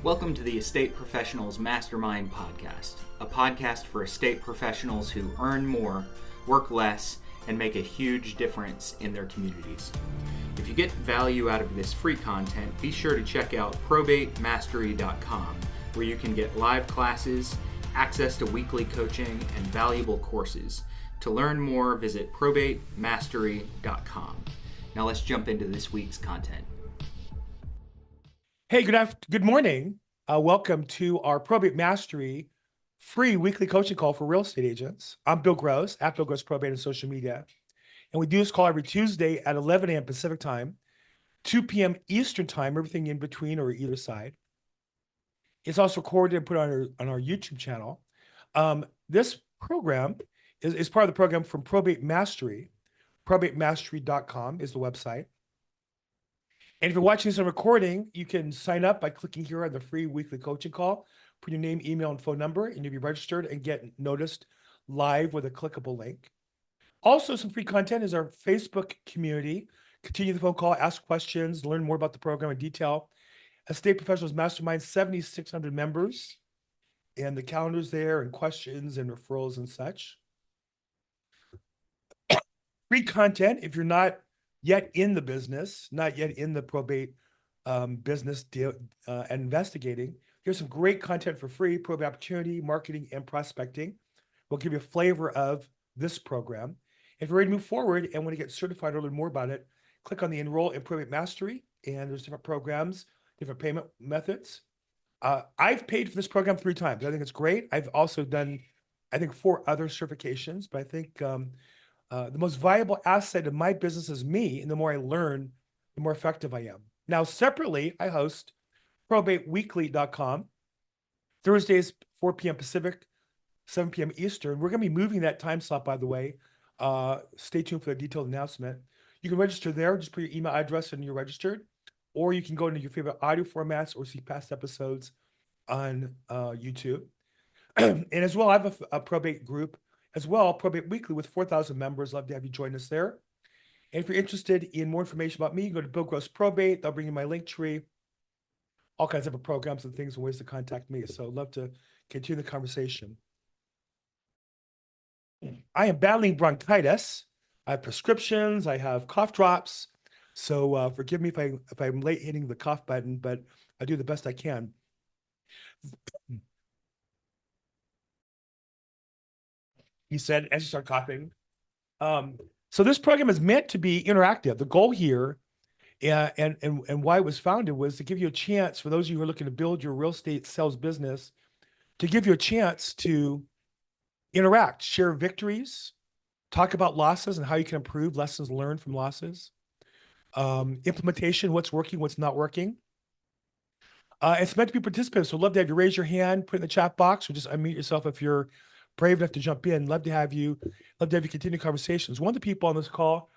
Welcome to the Estate Professionals Mastermind Podcast, a podcast for estate professionals who earn more, work less, and make a huge difference in their communities. If you get value out of this free content, be sure to check out probatemastery.com, where you can get live classes, access to weekly coaching, and valuable courses. To learn more, visit probatemastery.com. Now let's jump into this week's content. Hey, good morning. Welcome to our Probate Mastery free weekly coaching call for real estate agents. I'm Bill Gross, at Bill Gross Probate on social media. And we do this call every Tuesday at 11 a.m. Pacific time, 2 p.m. Eastern time, everything in between or either side. It's also recorded and put on our YouTube channel. This program is part of the program from Probate Mastery. Probatemastery.com is the website. And if you're watching this on recording, you can sign up by clicking here on the free weekly coaching call, put your name, email, and phone number, and you'll be registered and get noticed live with a clickable link. Also, some free content is our Facebook community. Continue the phone call, ask questions, learn more about the program in detail. Estate Professionals Mastermind, 7,600 members, and the calendar's there, and questions and referrals and such. Free content, if you're not yet in the business, not yet in the probate business and investigating, here's some great content for free: probate opportunity, marketing, and prospecting. We'll give you a flavor of this program. If you're ready to move forward and want to get certified or learn more about it, click on the Enroll in Probate Mastery, and there's different programs, different payment methods. I've paid for this program 3 times. I think it's great. I've also done, 4 other certifications, but I think the most valuable asset of my business is me, and the more I learn, the more effective I am. Now, separately, I host probateweekly.com, Thursdays, 4 p.m. Pacific, 7 p.m. Eastern. We're going to be moving that time slot, by the way. Stay tuned for the detailed announcement. You can register there. Just put your email address and you're registered. Or you can go into your favorite audio formats or see past episodes on YouTube. And as well, I have a probate group as well, Probate Weekly, with 4,000 members. Love to have you join us there. And if you're interested in more information about me, go to Bill Gross Probate. They'll bring you my link tree, all kinds of programs and things and ways to contact me. So I'd love to continue the conversation. I am battling bronchitis. I have prescriptions. I have cough drops. So forgive me if I'm late hitting the cough button, but I do the best I can. He said as you start coughing. So this program is meant to be interactive. The goal here and why it was founded was to give you a chance, for those of you who are looking to build your real estate sales business, to give you a chance to interact, share victories, talk about losses and how you can improve, lessons learned from losses, implementation, what's working, what's not working. It's meant to be participants, so love to have you raise your hand, put it in the chat box, or just unmute yourself if you're brave enough to jump in. Love to have you continue conversations. One of the people on this call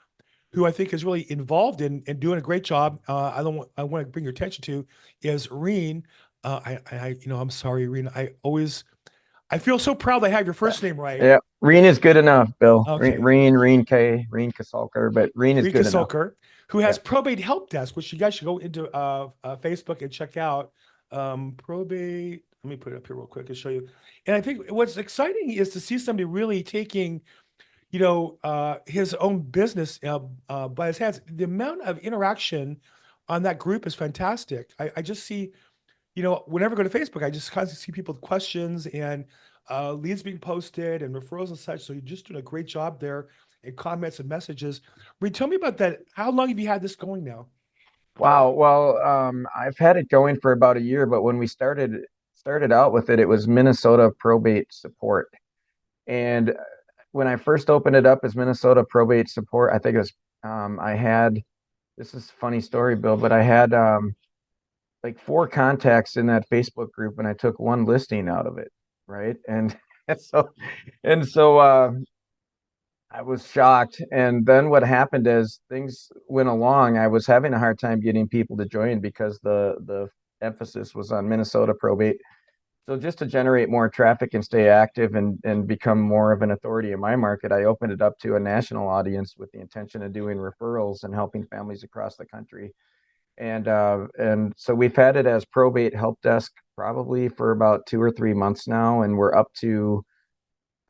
who I think is really involved in doing a great job, I want to bring your attention to, is Reine. I'm sorry, Reine. I feel so proud I have your first name right. Yeah, Reine is good enough, Bill. Okay. Reine Kasalker, but Reine is good enough. Who has Probate Help Desk, which you guys should go into Facebook and check out. Probate. Let me put it up here real quick and show you. And I think what's exciting is to see somebody really taking, his own business by his hands. The amount of interaction on that group is fantastic. I just see, whenever I go to Facebook, I just constantly see people with questions and leads being posted and referrals and such. So you're just doing a great job there in comments and messages. Reine, tell me about that. How long have you had this going now? Wow. Well, I've had it going for about a year, but when we started out with it, it was Minnesota Probate Support. And when I first opened it up as Minnesota Probate Support, I think it was, this is a funny story, Bill, but I had like 4 contacts in that Facebook group, and I took 1 listing out of it. Right. And so I was shocked. And then what happened as things went along, I was having a hard time getting people to join because the emphasis was on Minnesota Probate. So just to generate more traffic and stay active and become more of an authority in my market, I opened it up to a national audience with the intention of doing referrals and helping families across the country. And so we've had it as probate help desk probably for about 2 or 3 months now, and we're up to,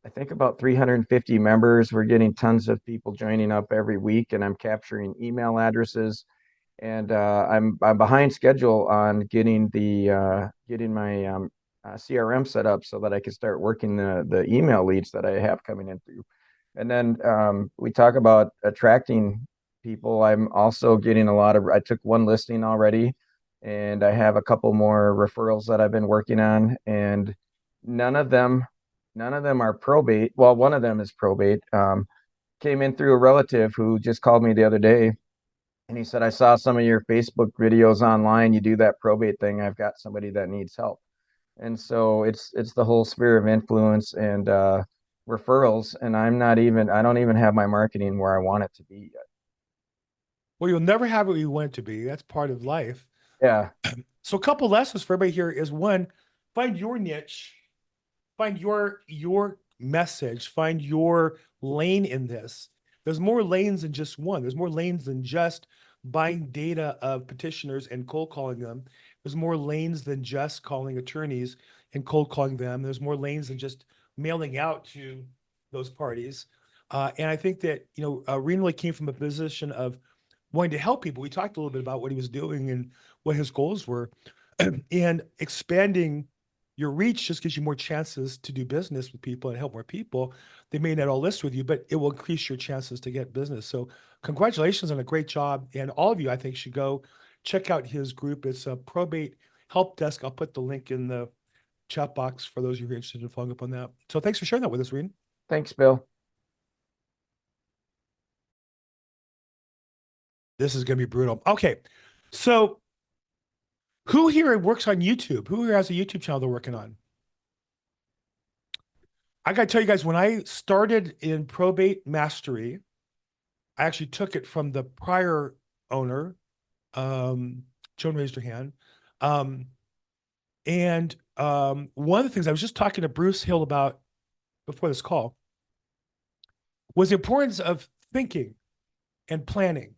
I think, about 350 members. We're getting tons of people joining up every week, and I'm capturing email addresses. And I'm behind schedule on getting my CRM set up so that I can start working the email leads that I have coming in through. And then we talk about attracting people. I'm also getting I took one listing already, and I have a couple more referrals that I've been working on, and none of them, none of them are probate. Well, one of them is probate. Came in through a relative who just called me the other day, and he said, I saw some of your Facebook videos online. You do that probate thing. I've got somebody that needs help. And so it's the whole sphere of influence and referrals. And I don't even have my marketing where I want it to be yet. Well, you'll never have it where you want it to be. That's part of life. Yeah. So a couple lessons for everybody here is, one, find your niche, find your message, find your lane in this. There's more lanes than just one. There's more lanes than just buying data of petitioners and cold calling them. There's more lanes than just calling attorneys and cold calling them. There's more lanes than just mailing out to those parties. And I think that, Reine really came from a position of wanting to help people. We talked a little bit about what he was doing and what his goals were. And expanding your reach just gives you more chances to do business with people and help more people. They may not all list with you, but it will increase your chances to get business. So congratulations on a great job. And all of you, I think, should go check out his group. It's a Probate Help Desk. I'll put the link in the chat box for those of you who are interested in following up on that. So thanks for sharing that with us, Reine. Thanks, Bill. This is going to be brutal. Okay. So who here works on YouTube? Who here has a YouTube channel they're working on? I got to tell you guys, when I started in Probate Mastery, I actually took it from the prior owner. Joan raised her hand. One of the things I was just talking to Bruce Hill about before this call was the importance of thinking and planning.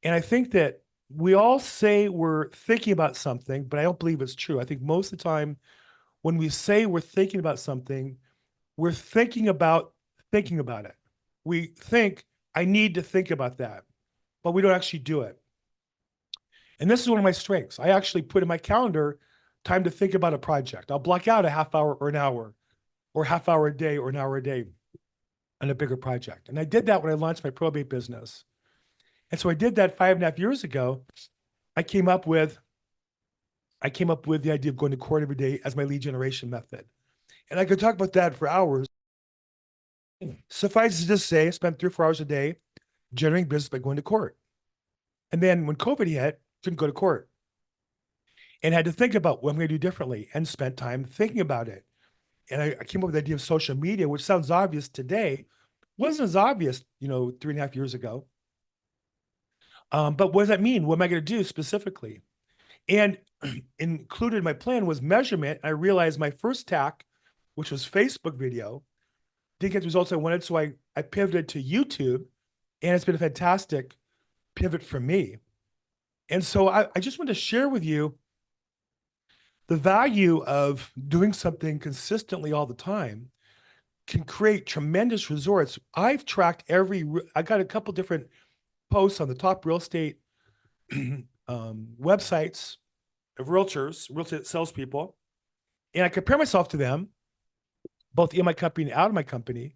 And I think that we all say we're thinking about something, but I don't believe it's true. I think most of the time when we say we're thinking about something, we're thinking about it. We think, I need to think about that, but we don't actually do it. And this is one of my strengths. I actually put in my calendar time to think about a project. I'll block out a half hour or an hour, or a half hour a day or an hour a day on a bigger project. And I did that when I launched my probate business. And so I did that 5.5 years ago. I came up with the idea of going to court every day as my lead generation method. And I could talk about that for hours. Suffice it to say, I spent 3 or 4 hours a day generating business by going to court. And then when COVID hit, couldn't go to court. And had to think about what I'm going to do differently, and spent time thinking about it. And I came up with the idea of social media, which sounds obvious today. Wasn't as obvious, 3.5 years ago. But what does that mean? What am I going to do specifically? And included in my plan was measurement. I realized my first tack, which was Facebook video, didn't get the results I wanted. So I pivoted to YouTube, and it's been a fantastic pivot for me. And so I just want to share with you the value of doing something consistently all the time can create tremendous results. I've tracked I got a couple different posts on the top real estate websites of realtors, real estate salespeople, and I compare myself to them, both in my company and out of my company.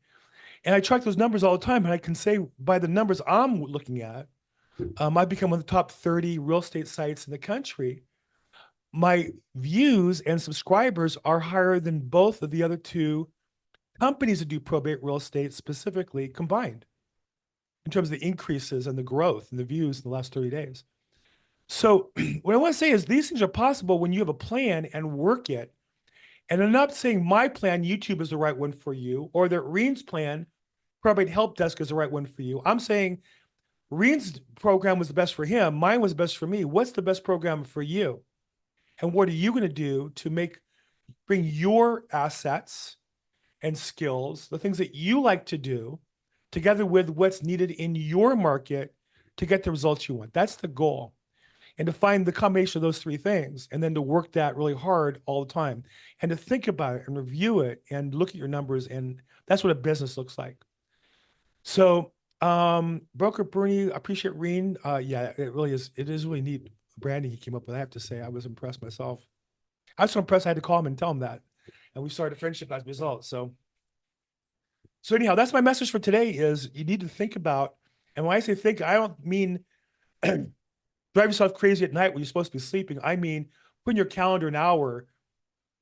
And I track those numbers all the time. And I can say by the numbers I'm looking at, I've become one of the top 30 real estate sites in the country. My views and subscribers are higher than both of the other 2 companies that do probate real estate specifically combined, in terms of the increases and the growth and the views in the last 30 days. So what I want to say is these things are possible when you have a plan and work it. And I'm not saying my plan, YouTube, is the right one for you, or that Reine's plan, Probate Help Desk, is the right one for you. I'm saying Reine's program was the best for him. Mine was the best for me. What's the best program for you? And what are you going to do to bring your assets and skills, the things that you like to do, together with what's needed in your market to get the results you want? That's the goal. And to find the combination of those three things, and then to work that really hard all the time, and to think about it and review it and look at your numbers. And that's what a business looks like. So, Broker Bernie, I appreciate Reine. Yeah, it really is. It is really neat branding he came up with. I have to say, I was impressed myself. I was so impressed, I had to call him and tell him that. And we started a friendship as a result. So anyhow, that's my message for today is you need to think about, and when I say think, I don't mean drive yourself crazy at night when you're supposed to be sleeping. I mean, put in your calendar an hour.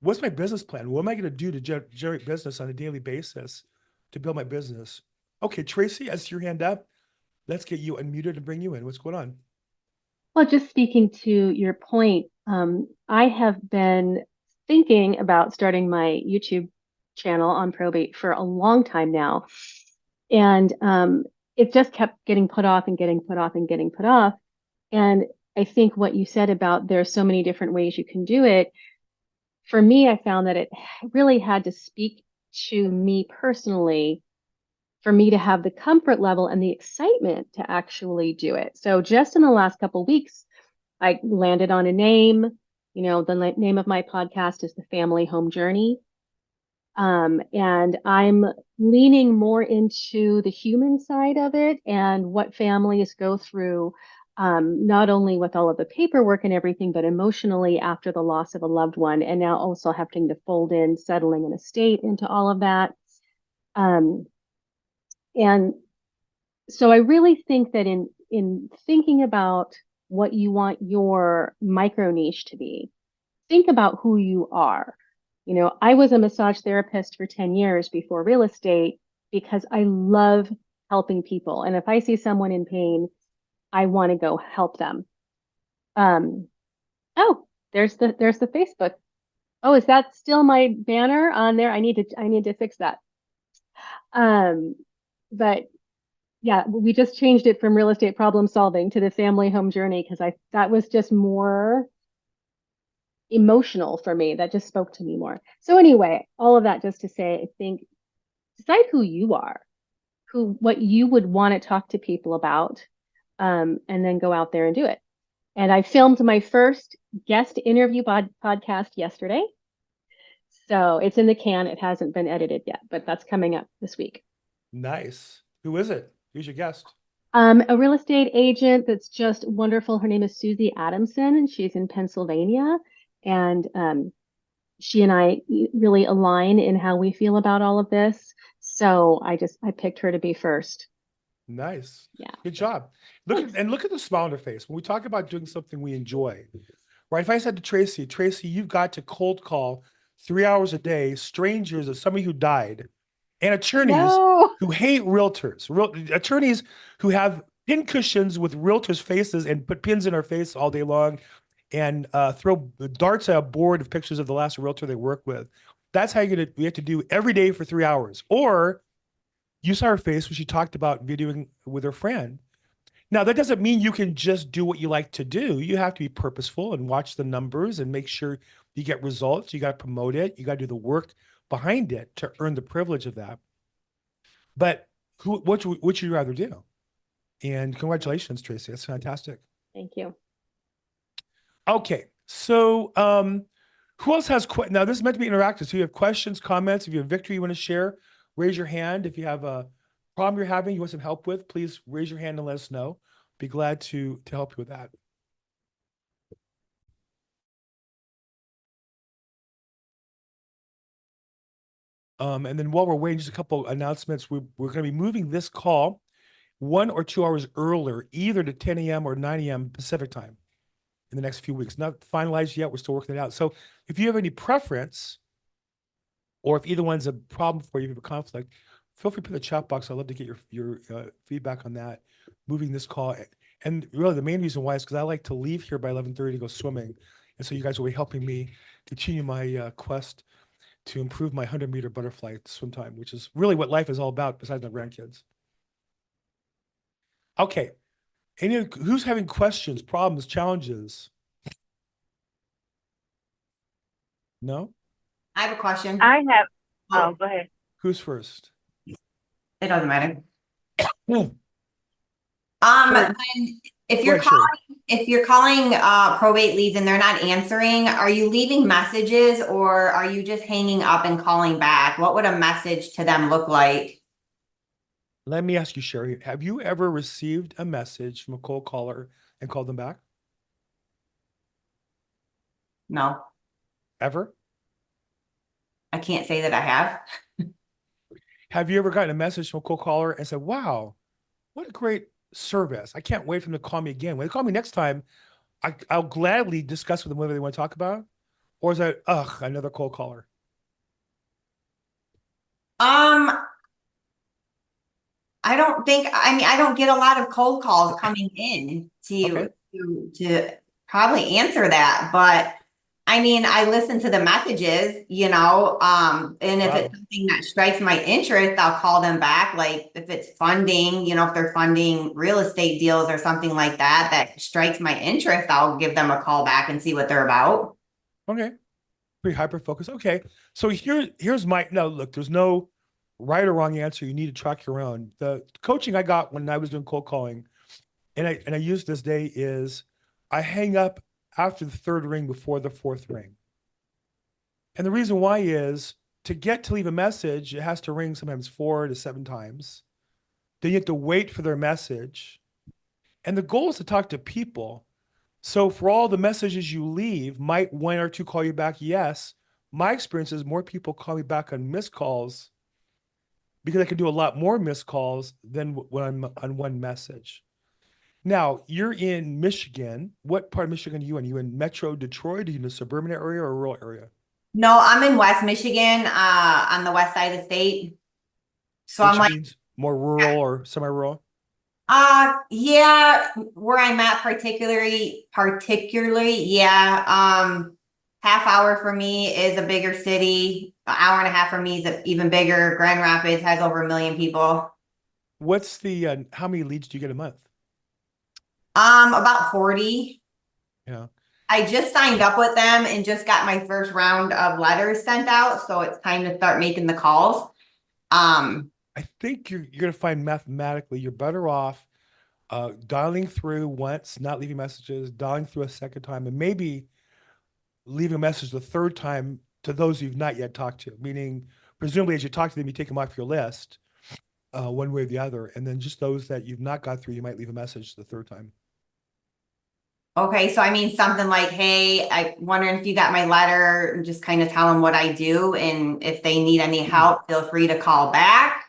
What's my business plan? What am I going to do to generate business on a daily basis to build my business? Okay, Tracy, as your hand up, let's get you unmuted and bring you in. What's going on? Well, just speaking to your point, I have been thinking about starting my YouTube channel on probate for a long time now. And it just kept getting put off and getting put off and getting put off. And I think what you said about there's so many different ways you can do it, for me, I found that it really had to speak to me personally for me to have the comfort level and the excitement to actually do it. So just in the last couple of weeks, I landed on a name. You know, the name of my podcast is The Family Home Journey. And I'm leaning more into the human side of it and what families go through, not only with all of the paperwork and everything, but emotionally after the loss of a loved one, and now also having to fold in settling an estate into all of that. And so I really think that in thinking about what you want your micro niche to be, think about who you are. You know, I was a massage therapist for 10 years before real estate because I love helping people. And if I see someone in pain, I want to go help them. Oh, there's the Facebook. Oh, is that still my banner on there? I need to fix that. But yeah, we just changed it from real estate problem solving to the family home journey because that was just more emotional for me. That just spoke to me more. So anyway, all of that just to say, I think decide who you are, what you would want to talk to people about, and then go out there and do it. And I filmed my first guest interview podcast yesterday. So it's in the can. It hasn't been edited yet, but that's coming up this week. Nice. Who is it? Who's your guest? A real estate agent that's just wonderful. Her name is Susie Adamson, and she's in Pennsylvania. And she and I really align in how we feel about all of this. So I picked her to be first. Nice. Yeah. Good job. Look at the smile on her face. When we talk about doing something we enjoy, right? If I said to Tracy, you've got to cold call 3 hours a day, strangers of somebody who died, and attorneys who hate realtors, attorneys who have pin cushions with realtors' faces and put pins in our face all day long and throw darts at a board of pictures of the last realtor they work with. That's how we have to do every day for 3 hours. Or you saw her face when she talked about videoing with her friend. Now, that doesn't mean you can just do what you like to do. You have to be purposeful and watch the numbers and make sure you get results. You got to promote it. You got to do the work behind it to earn the privilege of that. But what would you rather do? And congratulations, Tracy. That's fantastic. Thank you. Okay. So who else has now this is meant to be interactive. So you have questions, comments, if you have victory you want to share, raise your hand. If you have a problem you're having, you want some help with, please raise your hand and let us know. Be glad to help you with that. And then while we're waiting, just a couple announcements. We're going to be moving this call 1 or 2 hours earlier, either to 10 a.m. or 9 a.m. Pacific time in the next few weeks. Not finalized yet. We're still working it out. So if you have any preference, or if either one's a problem for you, if you have a conflict, feel free to put in the chat box. I'd love to get your feedback on that, moving this call. And really the main reason why is because I like to leave here by 11:30 to go swimming. And so you guys will be helping me continue my quest to improve my 100-meter butterfly swim time, which is really what life is all about besides my grandkids. Okay. Who's having questions, problems, challenges? No? I have a question. I have. Oh, go ahead. Who's first? It doesn't matter. Hmm. When If Go you're ahead, Sheri. if you're calling probate leads and they're not answering, are you leaving messages or are you just hanging up and calling back? What would a message to them look like? Let me ask you, Sheri, have you ever received a message from a cold caller and called them back? No, Ever? I can't say that I have. Have you ever gotten a message from a cold caller and said, wow, what a great service. I can't wait for them to call me again. When they call me next time, I'll gladly discuss with them whatever they want to talk about. Or is that, ugh, another cold caller? Um, I don't get a lot of cold calls coming in Okay. to probably answer that, but I mean, I listen to the messages, and if Wow. it's something that strikes my interest, I'll call them back. Like if it's funding, if they're funding real estate deals or something like that, that strikes my interest, I'll give them a call back and see what they're about. Okay. Pretty hyper focused. Okay. So here's my, no, look, there's no right or wrong answer. You need to track your own. The coaching I got when I was doing cold calling, and I use this day, is I hang up after the third ring before the fourth ring. And the reason why is to get to leave a message, it has to ring sometimes 4 to 7 times. Then you have to wait for their message. And the goal is to talk to people. So for all the messages you leave, might one or two call you back? Yes. My experience is more people call me back on missed calls because I can do a lot more missed calls than when I'm on one message. Now, you're in Michigan. What part of Michigan are you in? Are you in Metro Detroit? Are you in a suburban area or a rural area? No, I'm in West Michigan, on the west side of the state. So Which I'm like, means more rural or semi-rural? yeah, where I'm at particularly, yeah. Half hour for me is a bigger city. An hour and a half for me is even bigger. Grand Rapids has over 1 million people. What's the, how many leads do you get a month? About 40. Yeah. I just signed up with them and just got my first round of letters sent out, so it's time to start making the calls. I think you're going to find mathematically you're better off dialing through once, not leaving messages, dialing through a second time, and maybe leaving a message the third time to those you've not yet talked to, meaning presumably as you talk to them, you take them off your list one way or the other. And then just those that you've not got through, you might leave a message the third time. Okay, so I mean something like, hey, I wondering if you got my letter, and just kind of tell them what I do, and if they need any help, feel free to call back.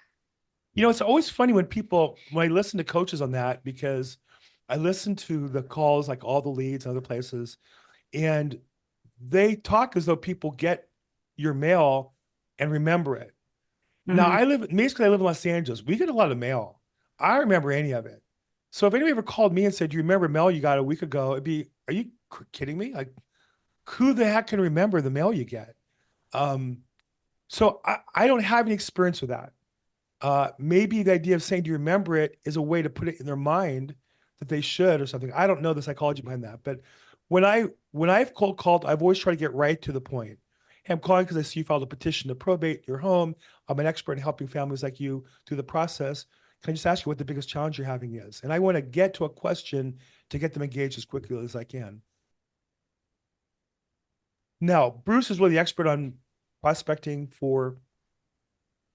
It's always funny when I listen to coaches on that, because I listen to the calls, like all the leads and other places, and they talk as though people get your mail and remember it. Now I live in Los Angeles. We get a lot of mail. I don't remember any of it. So if anybody ever called me and said, "Do you remember mail you got a week ago?" It'd be, "Are you kidding me? Like, who the heck can remember the mail you get?" So I don't have any experience with that. Maybe the idea of saying, "Do you remember it?" is a way to put it in their mind that they should or something. I don't know the psychology behind that, but when I've cold called, I've always tried to get right to the point. Hey, I'm calling because I see you filed a petition to probate your home. I'm an expert in helping families like you through the process. Can I just ask you what the biggest challenge you're having is? And I want to get to a question to get them engaged as quickly as I can. Now, Bruce is really the expert on prospecting for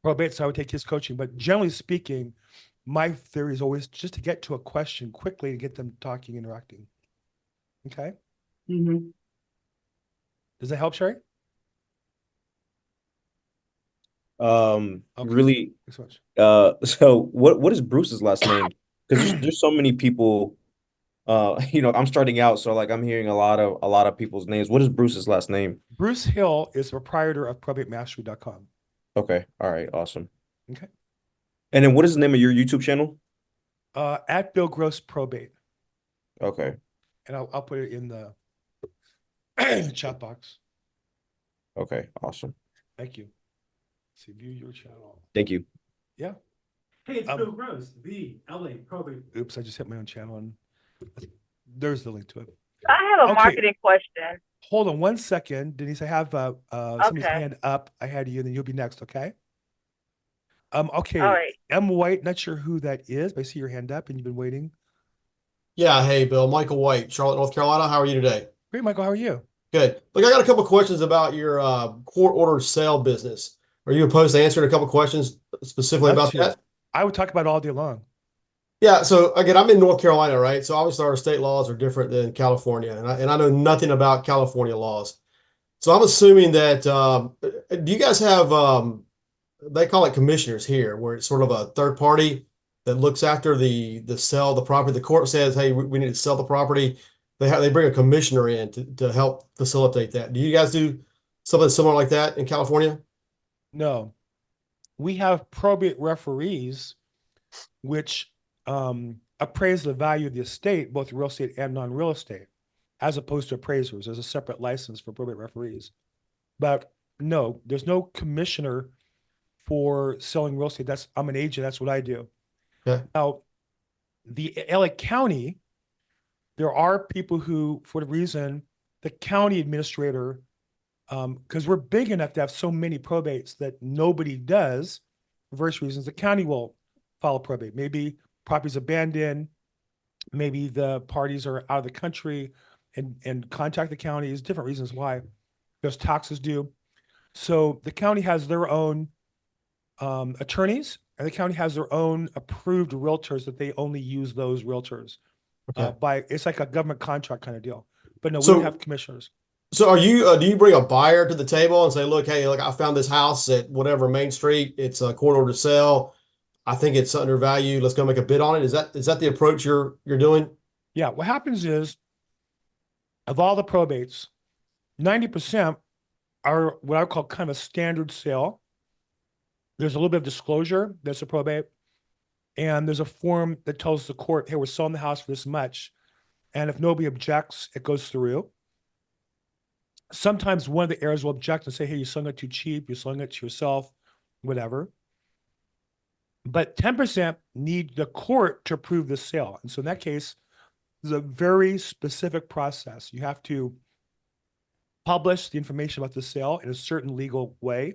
probate, so I would take his coaching. But generally speaking, my theory is always just to get to a question quickly to get them talking, interacting. Okay? Does that help, Sheri? Okay. Really, Thanks so much. so what is Bruce's last name? Because there's so many people, I'm starting out, so like I'm hearing a lot of people's names. What is Bruce's last name? Bruce Hill is the proprietor of probatemastery.com. Okay. All right. Awesome. Okay. And then what is the name of your YouTube channel? At Bill Gross Probate. Okay. And I'll put it in the chat box. Okay. Awesome. Thank you. See, view your channel. Thank you. Yeah. Hey, it's Bill Gross, the LA Probate. Oops, I just hit my own channel and there's the link to it. I have a Okay. marketing question. Hold on one second, Denise. I have somebody's Okay. hand up ahead of you, and then you'll be next, okay? Okay. All right. M. White, not sure who that is, but I see your hand up and you've been waiting. Yeah, hey, Bill. Michael White, Charlotte, North Carolina. How are you today? Great, Michael. How are you? Good. Look, I got a couple questions about your court order sale business. Are you opposed to answering a couple questions specifically Love about to. that? I would talk about it all day long. Yeah, so again, I'm in North Carolina, right? So obviously our state laws are different than California, and I know nothing about California laws. So I'm assuming that do you guys have they call it commissioners here, where it's sort of a third party that looks after the sell the property. The court says, hey, we need to sell the property. They bring a commissioner in to help facilitate that. Do you guys do something similar like that in California? No, we have probate referees, which appraise the value of the estate, both real estate and non-real estate, as opposed to appraisers. There's a separate license for probate referees. But no, there's no commissioner for selling real estate. I'm an agent. That's what I do. Okay. Now, the LA County, there are people who, for the reason, the county administrator, because we're big enough to have so many probates that nobody does, for various reasons, the county will file probate. Maybe property's abandoned, maybe the parties are out of the country and contact the county. There's different reasons why. There's taxes due. So the county has their own attorneys, and the county has their own approved realtors that they only use those realtors. Okay. It's like a government contract kind of deal. But no, we So don't have commissioners. so are you do you bring a buyer to the table and say, look, hey, look, I found this house at whatever Main Street. It's a court order to sell. I think it's undervalued. Let's go make a bid on it. Is that the approach you're doing? Yeah, what happens is, of all the probates, 90% are what I call kind of a standard sale. There's a little bit of disclosure, there's a probate, and there's a form that tells the court, hey, we're selling the house for this much. And if nobody objects, it goes through. Sometimes one of the heirs will object and say, hey, you're selling it too cheap, you're selling it to yourself, whatever. But 10% need the court to approve the sale. And so in that case, there's a very specific process. You have to publish the information about the sale in a certain legal way.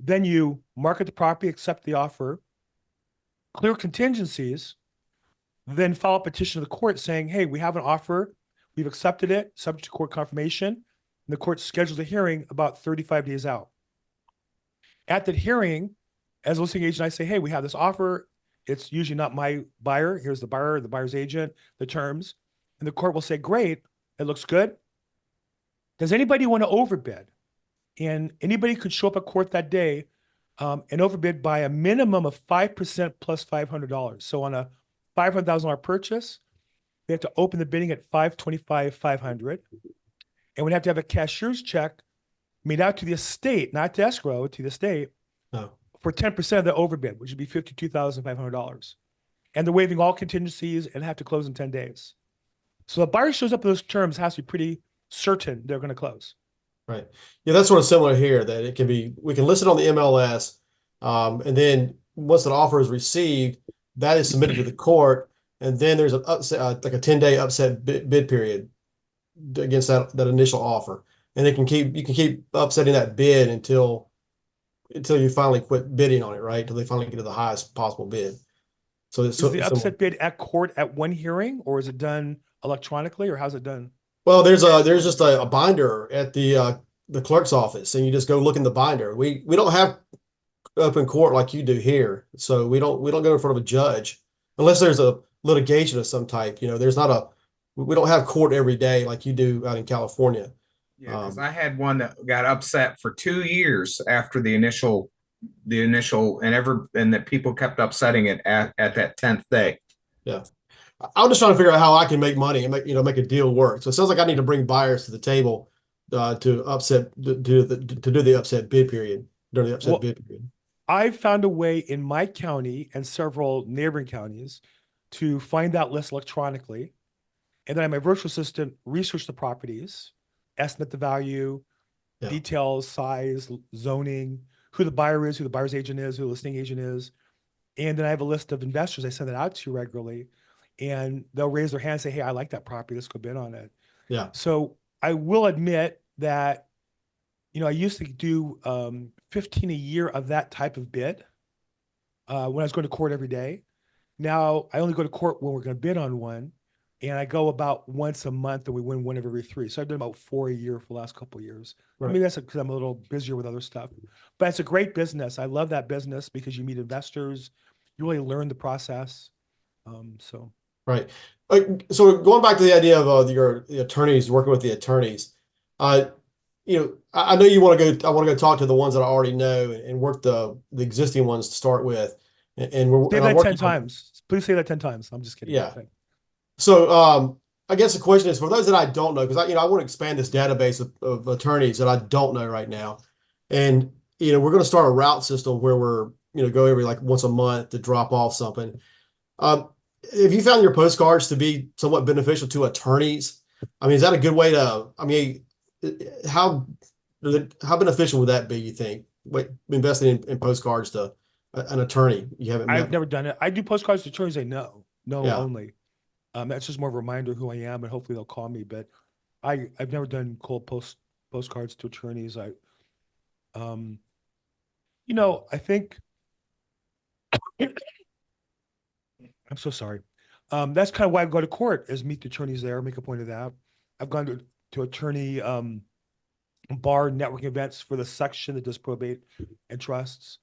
Then you market the property, accept the offer, clear contingencies, then file a petition to the court saying, hey, we have an offer, we've accepted it, subject to court confirmation, and the court schedules a hearing about 35 days out. At that hearing, as a listing agent, I say, hey, we have this offer. It's usually not my buyer. Here's the buyer, the buyer's agent, the terms. And the court will say, great, it looks good. Does anybody want to overbid? And anybody could show up at court that day and overbid by a minimum of 5% plus $500. So on a $500,000 purchase, they have to open the bidding at $525,000, $500. And we have to have a cashier's check made out to the estate, not to escrow, to the estate, for 10% of the overbid, which would be $52,500. And they're waiving all contingencies and have to close in 10 days. So the buyer shows up with those terms, has to be pretty certain they're going to close. Right. Yeah, that's sort of similar here, that it can be, we can list it on the MLS, and then once an offer is received, that is submitted to the court, and then there's an upset, like a 10-day upset bid period against that initial offer. And you can keep upsetting that bid until you finally quit bidding on it, right? Until they finally get to the highest possible bid. So is the upset bid at court at one hearing, or is it done electronically, or how's it done? Well, there's just a binder at the clerk's office, and you just go look in the binder. We don't have open court like you do here, so we don't go in front of a judge unless there's a litigation of some type. You know, we don't have court every day like you do out in California. Yeah, because I had one that got upset for 2 years after the initial, and that people kept upsetting it at that 10th day. Yeah. I'm just trying to figure out how I can make money and make a deal work. So it sounds like I need to bring buyers to the table to do the upset bid period during the upset bid period. I've found a way in my county and several neighboring counties to find that list electronically, and then I have my virtual assistant research the properties, estimate the value, details, size, zoning, who the buyer is, who the buyer's agent is, who the listing agent is, and then I have a list of investors I send that out to regularly. And they'll raise their hand and say, hey, I like that property. Let's go bid on it. Yeah. So I will admit that, I used to do 15 a year of that type of bid when I was going to court every day. Now I only go to court when we're going to bid on one, and I go about once a month, and we win one every 3. So I've done about 4 a year for the last couple of years. I Right. mean, that's because I'm a little busier with other stuff, but it's a great business. I love that business because you meet investors, you really learn the process. So Right. So going back to the idea of the attorneys, working with the attorneys, I know you want to go. I want to go talk to the ones that I already know and work the existing ones to start with. And say I'm that 10 working on- times. Please say that 10 times. I'm just kidding. Yeah. Okay. So I guess the question is for those that I don't know, because I want to expand this database of attorneys that I don't know right now, and we're going to start a route system where we're go every like once a month to drop off something. Have you found your postcards to be somewhat beneficial to attorneys? I mean, is that a good way to? I mean, how beneficial would that be? You think investing in postcards to an attorney you haven't met? I've never done it. I do postcards to attorneys I know Yeah. only. That's just more of a reminder who I am, and hopefully they'll call me. But I've never done cold postcards to attorneys. I think I'm so sorry. That's kind of why I go to court is meet the attorneys there, make a point of that. I've gone to attorney bar networking events for the section that does probate and trusts,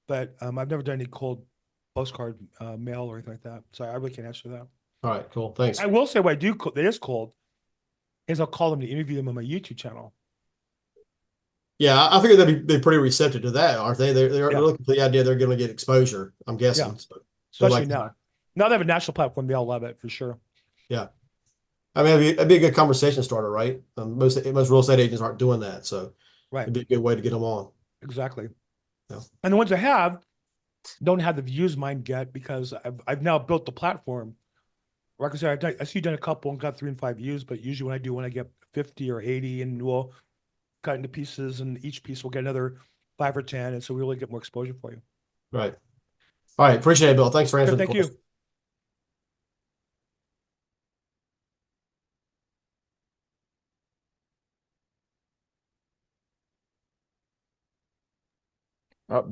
but I've never done any cold postcard mail or anything like that. So I really can't answer that. All right, cool. Thanks. I will say what I do that is cold is I'll call them to interview them on my YouTube channel. Yeah, I figured they'd be pretty receptive to that, aren't they? They're Yeah. looking for the idea they're going to get exposure, I'm guessing. Yeah. So Especially now. Now they have a national platform, they all love it for sure. Yeah. I mean, it'd be a good conversation starter, right? Most real estate agents aren't doing that, so Right. it'd be a good way to get them on. Exactly. Yeah. And the ones I have don't have the views mine get because I've now built the platform. Like I said, I see you done a couple and got 3 and 5 views, but usually when I do, when I get 50 or 80, and we'll cut into pieces, and each piece will get another 5 or 10, and so we really get more exposure for you. Right. All right. Appreciate it, Bill. Thanks for answering the Thank question. you.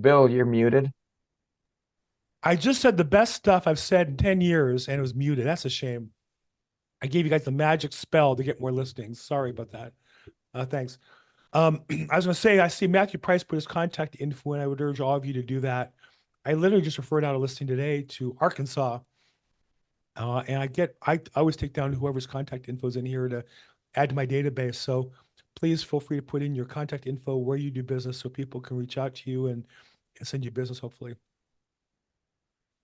Bill, you're muted. I just said the best stuff I've said in 10 years, and it was muted. That's a shame. I gave you guys the magic spell to get more listings. Sorry about that. Thanks. I was going to say, I see Matthew Price put his contact info, and I would urge all of you to do that. I literally just referred out a listing today to Arkansas. And I always take down whoever's contact info is in here to add to my database. So please feel free to put in your contact info, where you do business, so people can reach out to you and send you business, hopefully.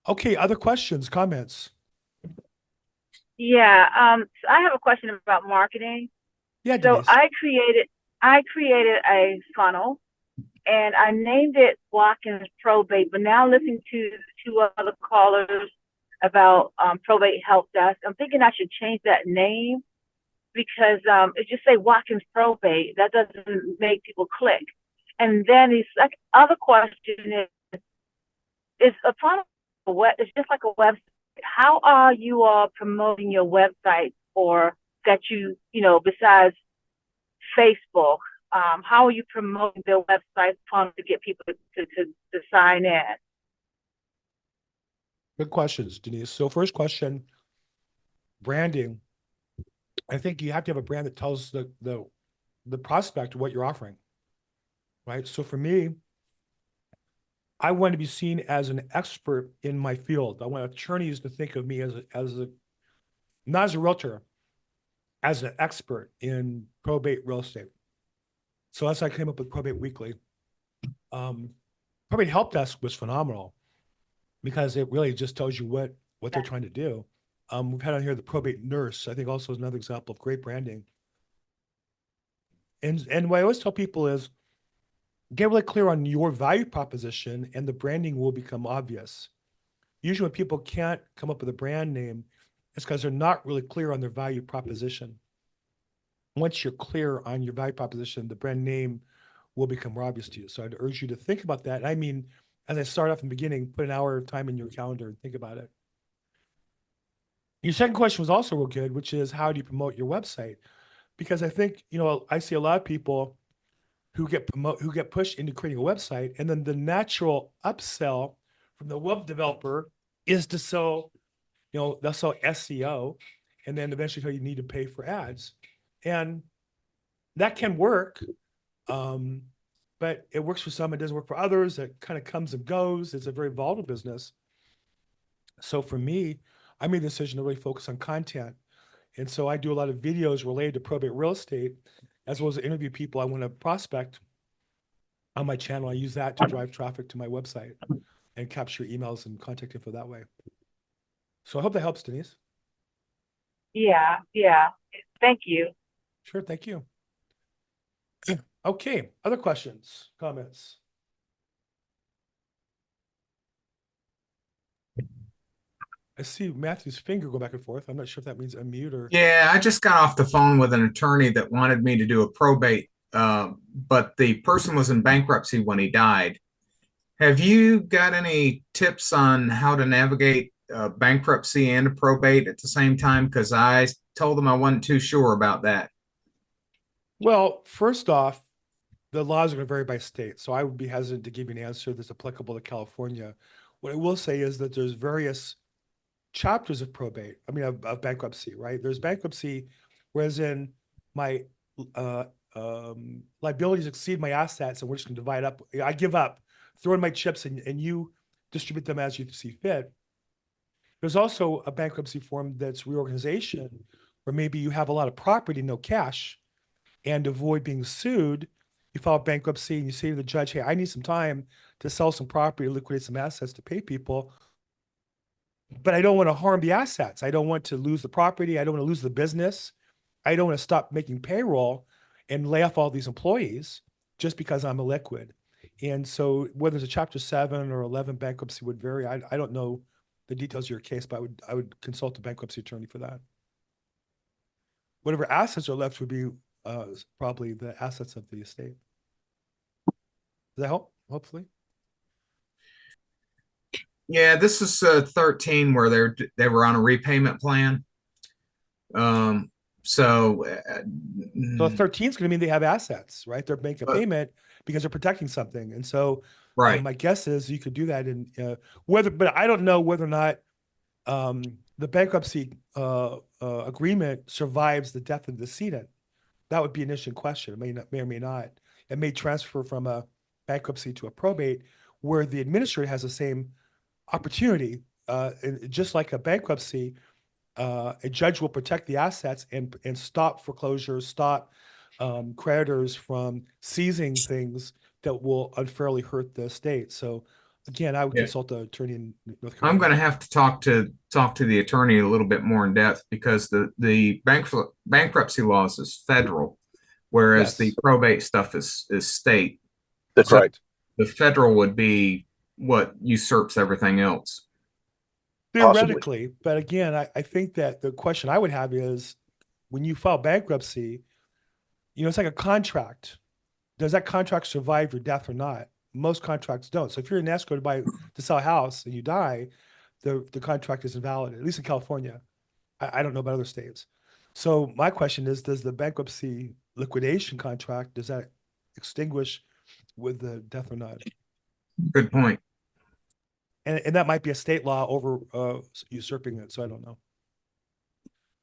Okay, other questions, comments? Yeah, so I have a question about marketing. Yeah, So Denise. I created a funnel, and I named it Watkins Probate. But now listening to 2 other callers about probate help desk, I'm thinking I should change that name because it just say Watkins Probate. That doesn't make people click. And then the other question is a funnel. It's just like a website. How are you all promoting your website, or that besides Facebook? How are you promoting their website funnel to get people to sign in? Good questions, Denise. So first question, branding. I think you have to have a brand that tells the prospect what you're offering, right? So for me, I want to be seen as an expert in my field. I want attorneys to think of me as not as a realtor, as an expert in probate real estate. So that's how I came up with Probate Weekly. Probate Help Desk was phenomenal because it really just tells you what they're trying to do. We've had on here the Probate Nurse, I think also is another example of great branding. And what I always tell people is, get really clear on your value proposition and the branding will become obvious. Usually when people can't come up with a brand name, it's because they're not really clear on their value proposition. Once you're clear on your value proposition, the brand name will become more obvious to you. So I'd urge you to think about that. I mean, as I start off in the beginning, put an hour of time in your calendar and think about it. Your second question was also real good, which is how do you promote your website? Because I think, I see a lot of people who get pushed into creating a website, and then the natural upsell from the web developer is to sell, they'll sell SEO, and then eventually tell you need to pay for ads. And that can work. But it works for some, it doesn't work for others. It kind of comes and goes. It's a very volatile business. So for me, I made the decision to really focus on content. And so I do a lot of videos related to probate real estate, as well as interview people I want to prospect on my channel. I use that to drive traffic to my website and capture emails and contact info that way. So I hope that helps, Denise. Yeah. Thank you. Sure, thank you. Okay, other questions, comments? I see Matthew's finger go back and forth. I'm not sure if that means unmute or. Yeah, I just got off the phone with an attorney that wanted me to do a probate, but the person was in bankruptcy when he died. Have you got any tips on how to navigate bankruptcy and a probate at the same time? Because I told them I wasn't too sure about that. Well, first off, the laws are going to vary by state. So I would be hesitant to give you an answer that's applicable to California. What I will say is that there's various chapters of probate, of bankruptcy, right? There's bankruptcy, whereas in my liabilities exceed my assets and we're just going to divide up. I give up, throw in my chips and you distribute them as you see fit. There's also a bankruptcy form that's reorganization, where maybe you have a lot of property, no cash, and to avoid being sued, you file bankruptcy and you say to the judge, hey, I need some time to sell some property, liquidate some assets to pay people, but I don't want to harm the assets. I don't want to lose the property. I don't want to lose the business. I don't want to stop making payroll and lay off all these employees just because I'm illiquid. And so whether it's a Chapter 7 or 11 bankruptcy would vary. I don't know the details of your case, but I would consult a bankruptcy attorney for that. Whatever assets are left would be probably the assets of the estate. Does that help? Hopefully. Yeah, this is 13 where they were on a repayment plan. So 13 is going to mean they have assets, right? They're making a payment because they're protecting something. And so right. My guess is you could do that in but I don't know whether or not the bankruptcy agreement survives the death of the decedent. That would be an interesting question. It may or may not. It may transfer from a bankruptcy to a probate where the administrator has the same opportunity. Just like a bankruptcy, a judge will protect the assets and stop foreclosures, stop creditors from seizing things that will unfairly hurt the estate. So again, I would consult the attorney in North Carolina. I'm going to have to talk to the attorney a little bit more in depth because the bankruptcy laws is federal, whereas the probate stuff is state. That's right. The federal would be what usurps everything else. Theoretically, but again, I think that the question I would have is when you file bankruptcy, it's like a contract. Does that contract survive your death or not? Most contracts don't. So if you're in escrow to sell a house and you die, the contract is invalid, at least in California. I don't know about other states. So my question is, does the bankruptcy liquidation contract, does that extinguish with the death or not? Good point. And that might be a state law over usurping it. So I don't know.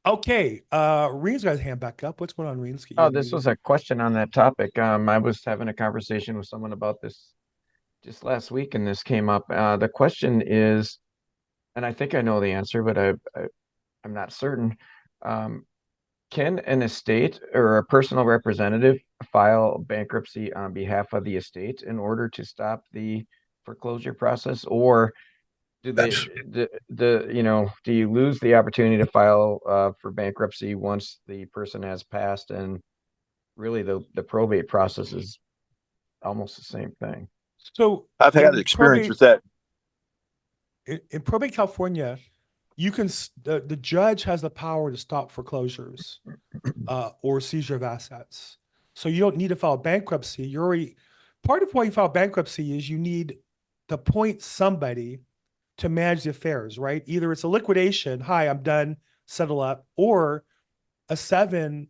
Okay. Reine's got his hand back up. What's going on, Reine? This was a question on that topic. I was having a conversation with someone about this just last week, and this came up. The question is, and I think I know the answer, but I'm not certain. Can an estate or a personal representative file bankruptcy on behalf of the estate in order to stop the foreclosure process, or do you lose the opportunity to file for bankruptcy once the person has passed, and really the probate process is almost the same thing? So I've had experience with that. In probate California, you can the judge has the power to stop foreclosures or seizure of assets. So you don't need to file bankruptcy. Part of why you file bankruptcy is you need to appoint somebody to manage the affairs, right? Either it's a liquidation, hi, I'm done, settle up, or a 13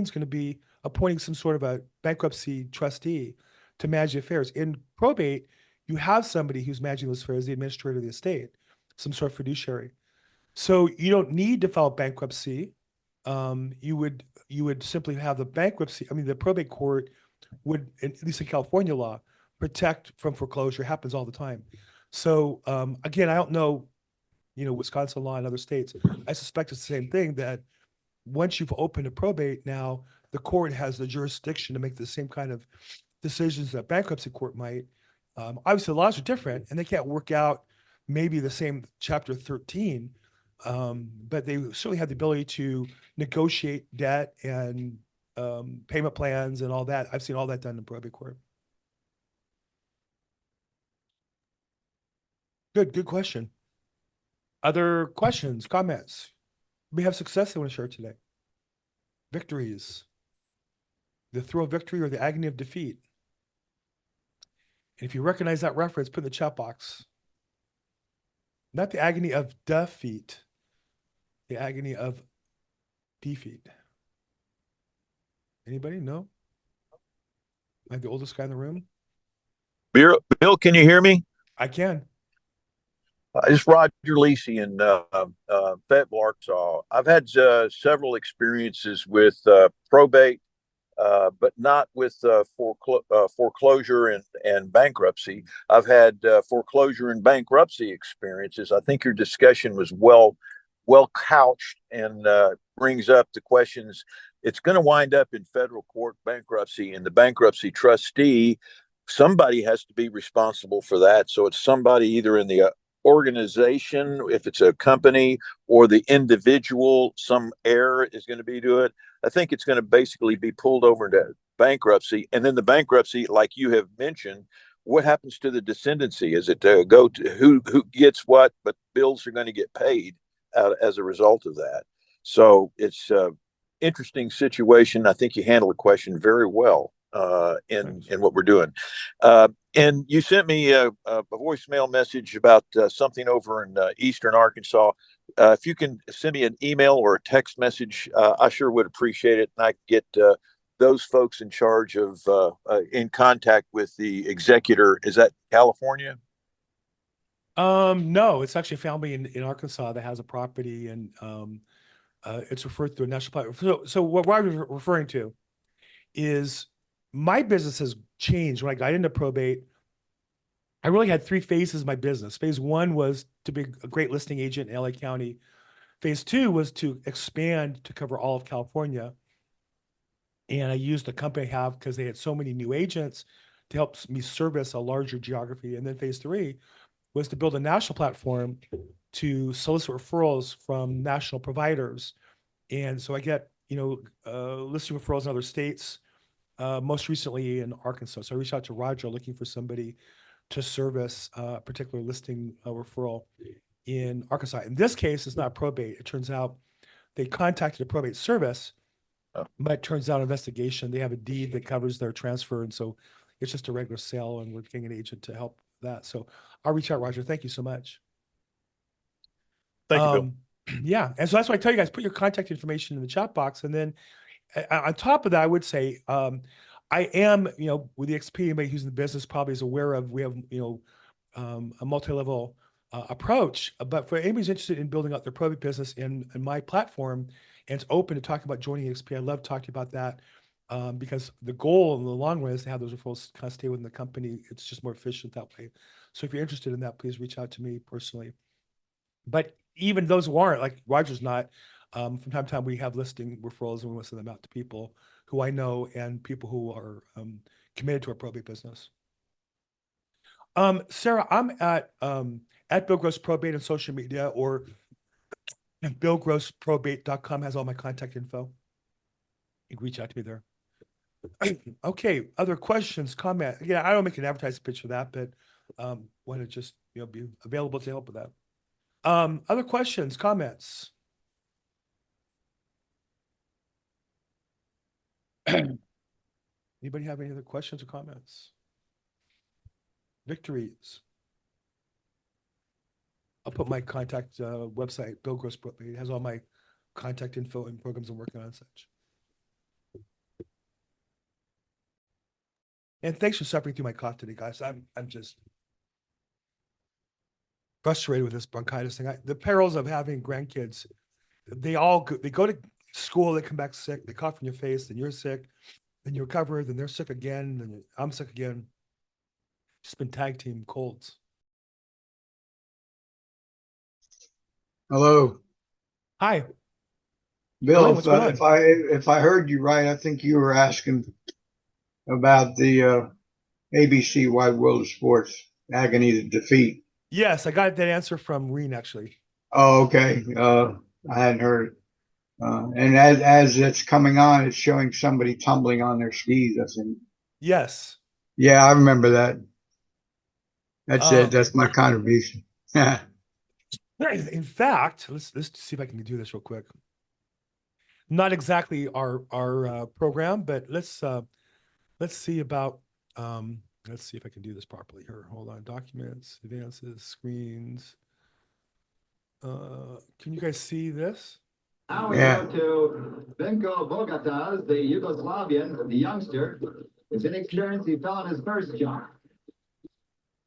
is going to be appointing some sort of a bankruptcy trustee to manage the affairs. In probate, you have somebody who's managing those affairs, the administrator of the estate. some sort of fiduciary. So you don't need to file bankruptcy. You would simply have the bankruptcy. I mean, the probate court would, at least in California law, protect from foreclosure. It happens all the time. So again, I don't know, Wisconsin law and other states. I suspect it's the same thing, that once you've opened a probate, now the court has the jurisdiction to make the same kind of decisions that bankruptcy court might. Obviously, the laws are different, and they can't work out maybe the same Chapter 13, but they certainly have the ability to negotiate debt and payment plans and all that. I've seen all that done in probate court. Good question. Other questions, comments? We have success they want to share today. Victories. The thrill of victory or the agony of defeat. And if you recognize that reference, put in the chat box. Not the agony of defeat, the agony of defeat. Anybody? No? Am I the oldest guy in the room? Bill, can you hear me? I can. It's Rodger Lisi in Fayetteville, Arkansas. I've had several experiences with probate, but not with foreclosure and bankruptcy. I've had foreclosure and bankruptcy experiences. I think your discussion was well couched and brings up the questions. It's going to wind up in federal court bankruptcy, and the bankruptcy trustee, somebody has to be responsible for that. So it's somebody either in the organization, if it's a company, or the individual, some heir is going to be doing it. I think it's going to basically be pulled over into bankruptcy. And then the bankruptcy, like you have mentioned, what happens to the descendancy? Is it go to who gets what, but bills are going to get paid as a result of that? So it's an interesting situation. I think you handle the question very well in what we're doing. And you sent me a voicemail message about something over in Eastern Arkansas. If you can send me an email or a text message, I sure would appreciate it. And I get those folks in charge of in contact with the executor. Is that California? No, it's actually a family in Arkansas that has a property, and it's referred to a national platform. So what I was referring to is my business has changed. When I got into probate, I really had three phases of my business. Phase one was to be a great listing agent in LA County. Phase two was to expand to cover all of California. And I used the company I have because they had so many new agents to help me service a larger geography. And then phase three was to build a national platform to solicit referrals from national providers. And so I get, listing referrals in other states, most recently in Arkansas. So I reached out to Rodger looking for somebody to service a particular listing referral in Arkansas. In this case, it's not probate. It turns out they contacted a probate service, but it turns out investigation, they have a deed that covers their transfer. And so it's just a regular sale, and we're getting an agent to help that. So I'll reach out, Rodger. Thank you so much. Thank you, Bill. Yeah. And so that's why I tell you guys, put your contact information in the chat box. And then on top of that, I would say, I am, with the XP, anybody who's in the business probably is aware of, we have, a multi-level approach. But for anybody who's interested in building out their probate business in my platform, and it's open to talk about joining XP, I love talking about that because the goal in the long run is to have those referrals kind of stay within the company. It's just more efficient that way. So if you're interested in that, please reach out to me personally. But even those who aren't, like Rodger's not, from time to time, we have listing referrals and we want to send them out to people who I know and people who are committed to our probate business. Sarah, I'm at Bill Gross Probate on social media, or BillGrossProbate.com has all my contact info. You can reach out to me there. Okay, other questions, comment? Yeah, I don't make an advertising pitch for that, but want to just be available to help with that. Other questions, comments? Anybody have any other questions or comments? Victories. I'll put my contact website, Bill Gross Probate. It has all my contact info and programs I'm working on and such. And thanks for suffering through my cough today, guys. I'm just frustrated with this bronchitis thing. The perils of having grandkids, they go to school, they come back sick, they cough in your face, then you're sick, then you recover, then they're sick again, then I'm sick again. Just been tag team colds. Hello, Hi, Bill. Dwayne, what's going on? If I heard you right, I think you were asking about the ABC Wide World of Sports Agony to Defeat. Yes, I got that answer from Reine, actually. Oh, okay. I hadn't heard it. And as it's coming on, it's showing somebody tumbling on their skis, I think. Yes. Yeah, I remember that. That's it. Um, That's my contribution. In fact, let's see if I can do this real quick. Not exactly our program, but let's see about let's see if I can do this properly here. Hold on, documents, advances, screens. Can you guys see this? Now we go to Vinko Bogatas, the Yugoslavian, the youngster. With inexperience, he fell on his first jump.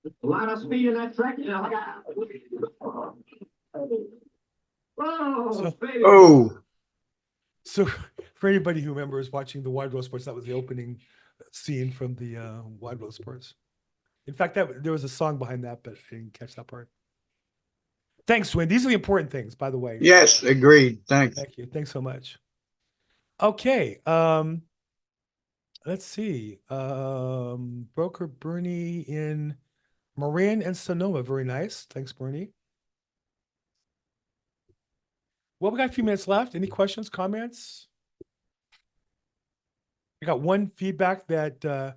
A lot of speed in that track. So for anybody who remembers watching the Wide World Sports, that was the opening scene from the Wide World Sports. In fact, there was a song behind that, but I didn't catch that part. Thanks, Wayne. These are the important things, by the way. Yes, agreed. Thanks. Thank you. Thanks so much. Okay. Let's see. Broker Bernie in Marin and Sonoma. Very nice. Thanks, Bernie. Well, we got a few minutes left. Any questions, comments? I got one feedback that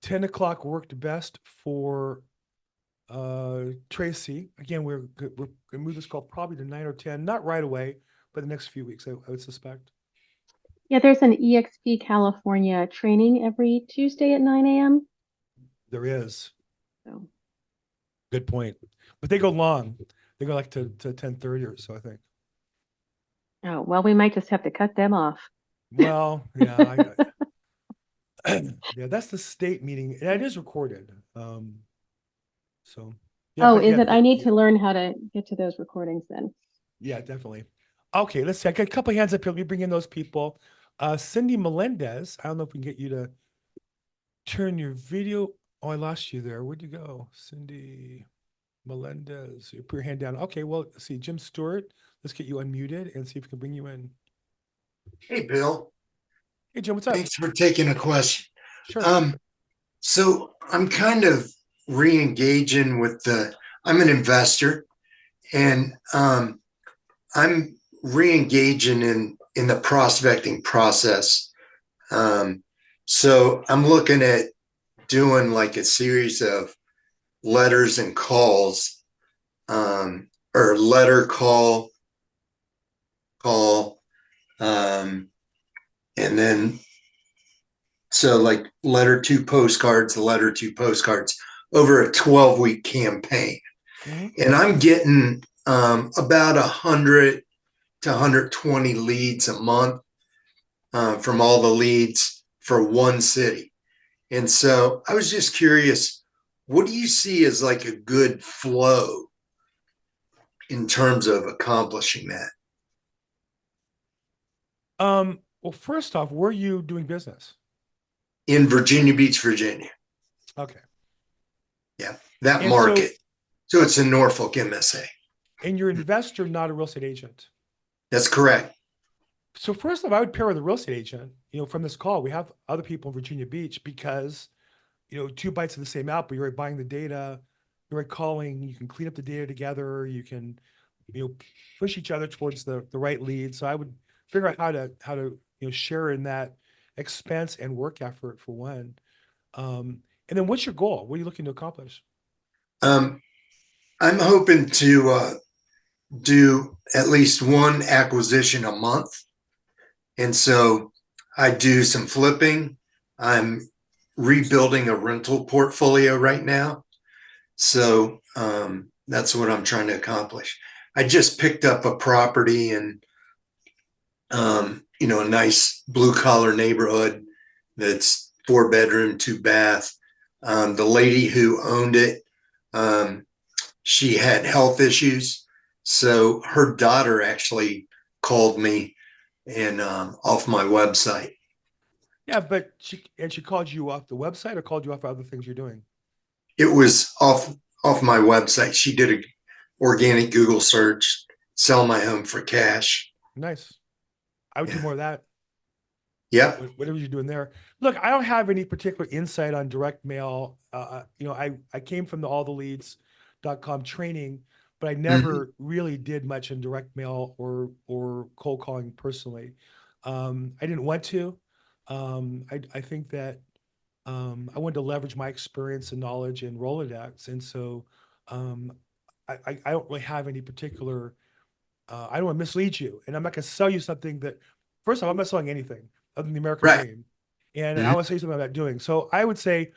10 o'clock worked best for Tracy. Again, we're going to move this call probably to 9 or 10, not right away, but the next few weeks, I would suspect. Yeah, there's an EXP California training every Tuesday at 9 a.m. There is. So. Good point. But they go long. They go like to 10:30 or so, I think. Oh, well, we might just have to cut them off. Well, yeah. Yeah, that's the state meeting. And it is recorded. So. Yeah, oh, is it? I need to learn how to get to those recordings then. Yeah, definitely. Okay, let's see. I got a couple of hands up here. Let me bring in those people. Cindy Melendez. I don't know if we can get you to turn your video. Oh, I lost you there. Where'd you go? Cindy Melendez. You put your hand down. Okay, well, let's see. Jim Stewart. Let's get you unmuted and see if we can bring you in. Hey, Bill. Hey, Jim, what's up? Thanks for taking a question. Sure. So I'm kind of re-engaging with I'm an investor, and I'm re-engaging in the prospecting process. So I'm looking at doing like a series of letters and calls, or letter call, and then so like letter to postcards over a 12-week campaign. Mm-hmm. And I'm getting about 100 to 120 leads a month from all the leads for one city. And so I was just curious, what do you see as like a good flow in terms of accomplishing that? Well, first off, where are you doing business? In Virginia Beach, Virginia. Okay. Yeah, that and market. So it's in Norfolk MSA. And you're an investor, not a real estate agent. That's correct. So first off, I would pair with a real estate agent. You know, from this call, we have other people in Virginia Beach because, you know, 2 bites of the same apple. You're already buying the data, you're already calling, you can clean up the data together, you can, you know, push each other towards the right lead. So I would figure out how to share in that expense and work effort for one. And then what's your goal? What are you looking to accomplish? I'm hoping to do at least one acquisition a month. And so I do some flipping. I'm rebuilding a rental portfolio right now. So that's what I'm trying to accomplish. I just picked up a property in, a nice blue collar neighborhood that's 4-bedroom, 2-bath. The lady who owned it, she had health issues. So her daughter actually called me and off my website. Yeah, but she called you off the website or called you off other things you're doing? It was off my website. She did an organic Google search, sell my home for cash. Nice. I would do more of that. Yeah. Whatever you're doing there. Look, I don't have any particular insight on direct mail. I came from the alltheleads.com training, but I never really did much in direct mail or cold calling personally. I didn't want to. I think that I wanted to leverage my experience and knowledge in Rolodex. And so I don't really have any particular, I don't want to mislead you. And I'm not going to sell you something that, first of all, I'm not selling anything other than the American dream. And I want to say something about doing. So I would say,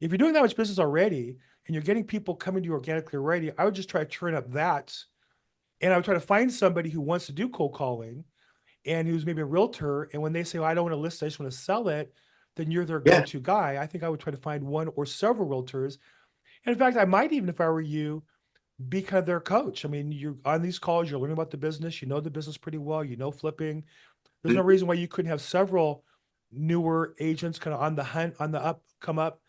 if you're doing that much business already and you're getting people coming to you organically already, I would just try to turn up that. And I would try to find somebody who wants to do cold calling and who's maybe a realtor. And when they say, well, I don't want to list, I just want to sell it, then you're their go-to guy. I think I would try to find one or several realtors. And in fact, I might even, if I were you, be kind of their coach. I mean, you're on these calls, you're learning about the business, you know the business pretty well, you know flipping. There's no reason why you couldn't have several newer agents kind of on the hunt, on the come up,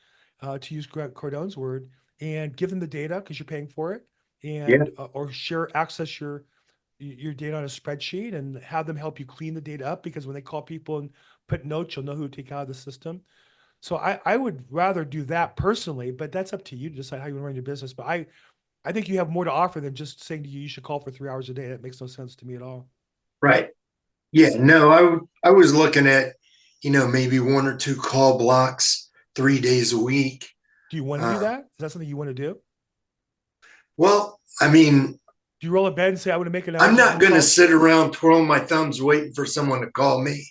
to use Grant Cardone's word, and give them the data because you're paying for it, and or access your data on a spreadsheet and have them help you clean the data up, because when they call people and put notes, you'll know who to take out of the system. So I would rather do that personally, but that's up to you to decide how you want to run your business. But I think you have more to offer than just saying to you should call for 3 hours a day. That makes no sense to me at all. Right. Yeah. No, I was looking at, maybe 1 or 2 call blocks 3 days a week. Do you want to do that? Is that something you want to do? Well, I mean, do you roll a bed and say, I want to make an hour? I'm not going to sit around twirling my thumbs waiting for someone to call me.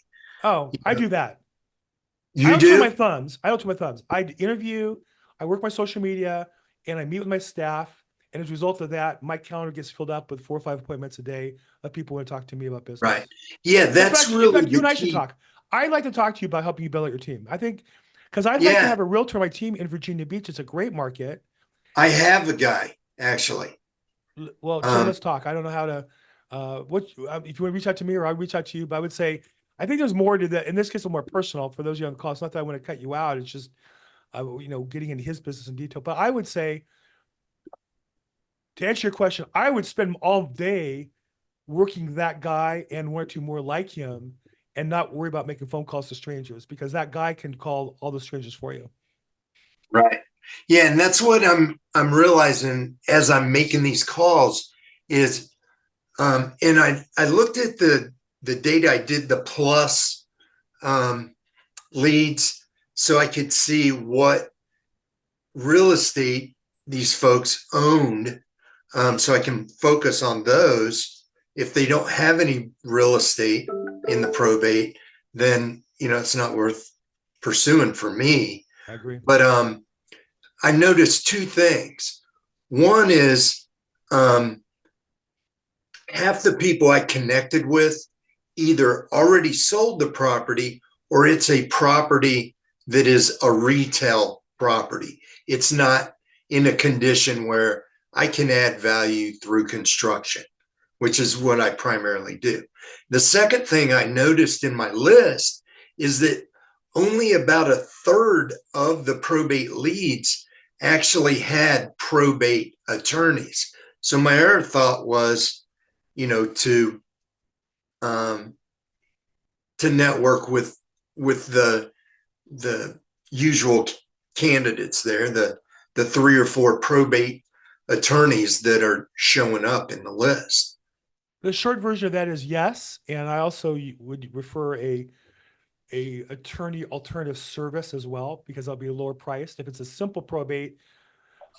Oh, I do that. You I don't do? twirl my thumbs. I don't twirl my thumbs. I interview, I work my social media, and I meet with my staff. And as a result of that, my calendar gets filled up with 4 or 5 appointments a day of people who want to talk to me about business. Right. Yeah, that's really in fact, you and I key. should talk. I'd like to talk to you about helping you build out your team. I think, because I'd like to have a realtor on my team in Virginia Beach. It's a great market. I have a guy, actually. Well, Tim, let's talk. I don't know how to, if you want to reach out to me or I'll reach out to you, but I would say, I think there's more to that. In this case, a little more personal for those of you on the call. It's not that I want to cut you out. It's just, getting into his business in detail. But I would say, to answer your question, I would spend all day working that guy and 1 or 2 more like him and not worry about making phone calls to strangers, because that guy can call all the strangers for you. Right. Yeah. And that's what I'm realizing as I'm making these calls is, and I looked at the data. I did the plus leads so I could see what real estate these folks owned. So I can focus on those. If they don't have any real estate in the probate, then, it's not worth pursuing for me. I agree. But I noticed 2 things. One is half the people I connected with either already sold the property or it's a property that is a retail property. It's not in a condition where I can add value through construction, which is what I primarily do. The second thing I noticed in my list is that only about 1/3 of the probate leads actually had probate attorneys. So my other thought was, to network with the usual candidates there, the 3 or 4 probate attorneys that are showing up in the list. The short version of that is yes. And I also would refer a attorney alternative service as well, because I'll be lower priced. If it's a simple probate,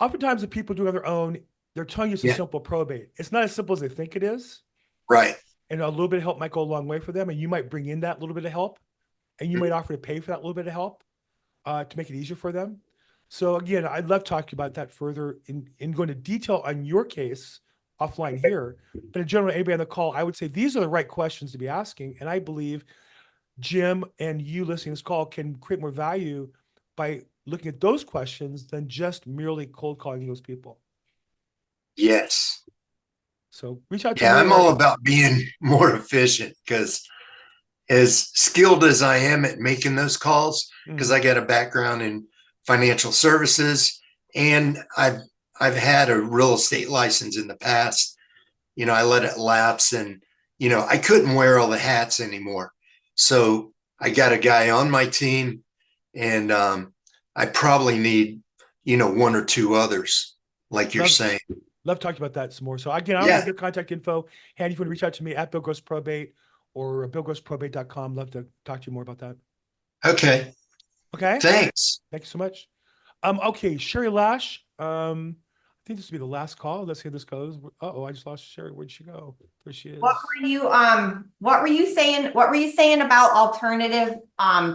oftentimes the people doing their own, they're telling you it's a simple probate. It's not as simple as they think it is. Right. And a little bit of help might go a long way for them. And you might bring in that little bit of help, and you might offer to pay for that little bit of help to make it easier for them. So again, I'd love to talk to you about that further in going to detail on your case offline here. But in general, anybody on the call, I would say these are the right questions to be asking. And I believe Jim and you listening to this call can create more value by looking at those questions than just merely cold calling those people. Yes. So reach out to Yeah, me. I'm or- all about being more efficient because as skilled as I am at making those calls, because I got a background in financial services and I've had a real estate license in the past. You know, I let it lapse and, you know, I couldn't wear all the hats anymore. So I got a guy on my team and I probably need, you know, one or two others, like you're saying. Love talking about that some more. So again, I don't Yeah. have your contact info. Handy if you want to reach out to me at Bill Gross Probate or billgrossprobate.com. Love to talk to you more about that. Okay. Okay. Thanks. Thank you so much. Okay, Sheri Lash. I think this will be the last call. Let's see how this goes. Uh-oh, I just lost Sheri. Where'd she go? There she is. What were you saying? What were you saying about alternative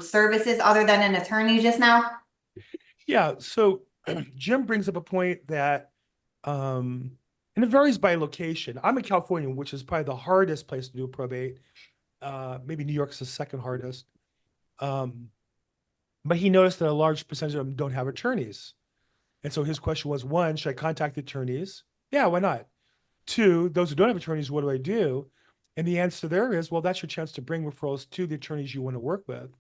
services other than an attorney just now? Yeah, so Jim brings up a point that and it varies by location. I'm in California, which is probably the hardest place to do probate. Maybe New York's the second hardest. But he noticed that a large percentage of them don't have attorneys. And so his question was, one, should I contact attorneys? Yeah, why not? Two, those who don't have attorneys, what do I do? And the answer there is, well, that's your chance to bring referrals to the attorneys you want to work with.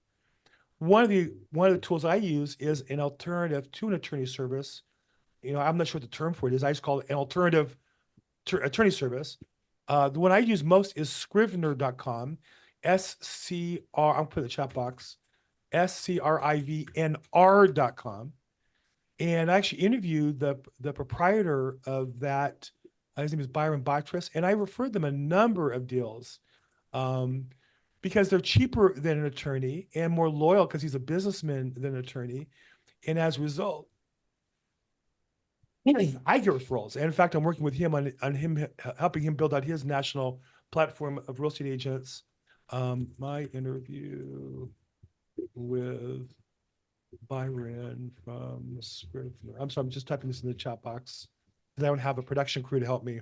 One of the tools I use is an alternative to an attorney service. You know, I'm not sure what the term for it is. I just call it an alternative attorney service. The one I use most is Scrivener.com, SCR, I'll put in the chat box, SCRIVNR.com. And I actually interviewed the proprietor of that. His name is Byron Botris, and I referred them a number of deals because they're cheaper than an attorney and more loyal because he's a businessman than an attorney. And as a result, I get referrals. And in fact, I'm working with him on him helping him build out his national platform of real estate agents. My interview with Byron from Scrivener. I'm sorry, I'm just typing this in the chat box because I don't have a production crew to help me.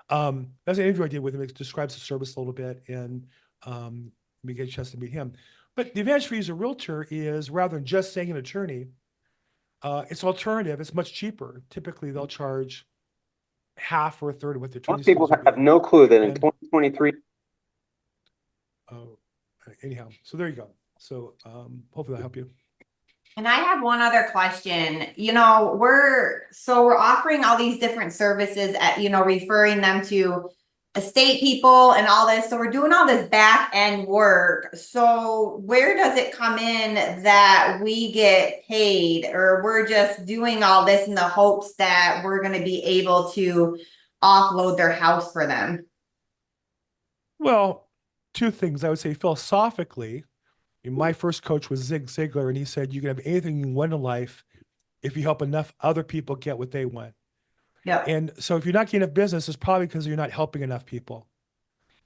That's an interview I did with him. It describes the service a little bit and we get a chance to meet him. But the advantage for you as a realtor is rather than just saying an attorney, it's alternative. It's much cheaper. Typically, they'll charge half or a third of what the attorney. Most people have no clue that in 2023. Anyhow, so there you go. So hopefully that'll help you. And I have one other question. You know, we're offering all these different services at, you know, referring them to estate people and all this. So we're doing all this back end work. So where does it come in that we get paid, or we're just doing all this in the hopes that we're going to be able to offload their house for them? Well, two things. I would say philosophically, my first coach was Ziglar, and he said, you can have anything you want in life if you help enough other people get what they want. Yeah. And so if you're not getting enough business, it's probably because you're not helping enough people.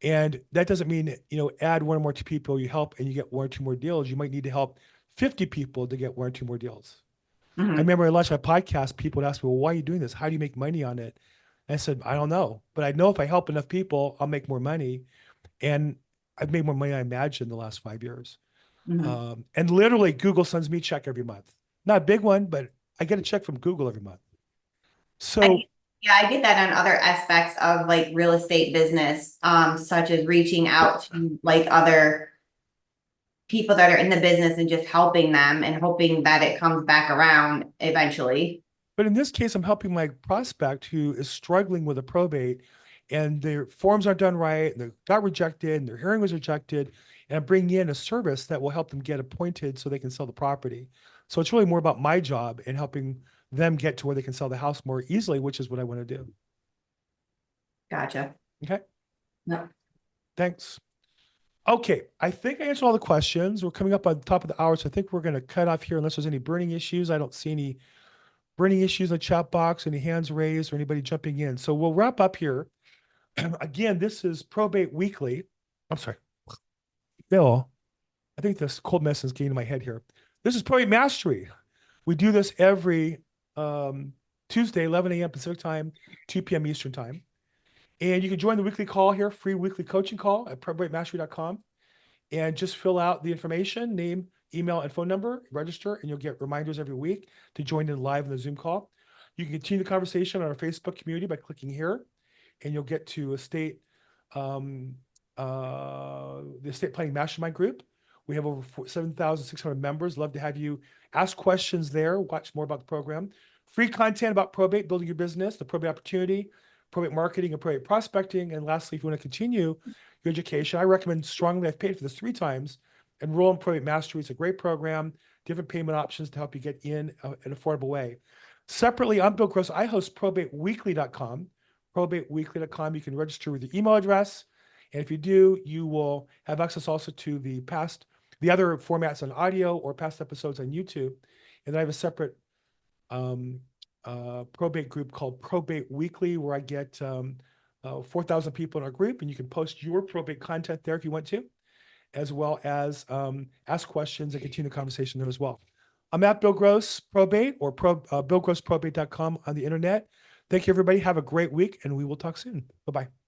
And that doesn't mean, you know, add one or more people you help and you get one or two more deals. You might need to help 50 people to get one or two more deals. Mm-hmm. I remember I launched my podcast, people would ask me, well, why are you doing this? How do you make money on it? And I said, I don't know, but I know if I help enough people, I'll make more money. And I've made more money than I imagined in the last 5 years. Mm-hmm. And literally Google sends me a check every month. Not a big one, but I get a check from Google every month. So I get that on other aspects of like real estate business, such as reaching out to like other people that are in the business and just helping them and hoping that it comes back around eventually. But in this case, I'm helping my prospect who is struggling with a probate and their forms aren't done right, and they got rejected, and their hearing was rejected, and I'm bringing in a service that will help them get appointed so they can sell the property. So it's really more about my job and helping them get to where they can sell the house more easily, which is what I want to do. Gotcha. Okay. No. Thanks. Okay, I think I answered all the questions. We're coming up on the top of the hour, so I think we're going to cut off here unless there's any burning issues. I don't see any burning issues in the chat box, any hands raised, or anybody jumping in. So we'll wrap up here. Again, this is Probate Weekly. I'm sorry. Bill, I think this cold medicine's getting in my head here. This is Probate Mastery. We do this every Tuesday, 11 a.m. Pacific time, 2 p.m. Eastern time. And you can join the weekly call here, free weekly coaching call at probatemastery.com. And just fill out the information, name, email, and phone number, register, and you'll get reminders every week to join in live in the Zoom call. You can continue the conversation on our Facebook community by clicking here, and you'll get to the estate planning mastermind group. We have over 7,600 members. Love to have you ask questions there, watch more about the program. Free content about probate, building your business, the probate opportunity, probate marketing, and probate prospecting. And lastly, if you want to continue your education, I recommend strongly, I've paid for this 3 times, enroll in Probate Mastery. It's a great program, different payment options to help you get in an affordable way. Separately, I'm Bill Gross. I host probateweekly.com. Probateweekly.com. You can register with your email address. And if you do, you will have access also to the other formats on audio or past episodes on YouTube. And then I have a separate probate group called Probate Weekly, where I get 4,000 people in our group, and you can post your probate content there if you want to, as well as ask questions and continue the conversation there as well. I'm at Bill Gross Probate or BillGrossProbate.com on the internet. Thank you, everybody. Have a great week, and we will talk soon. Bye-bye.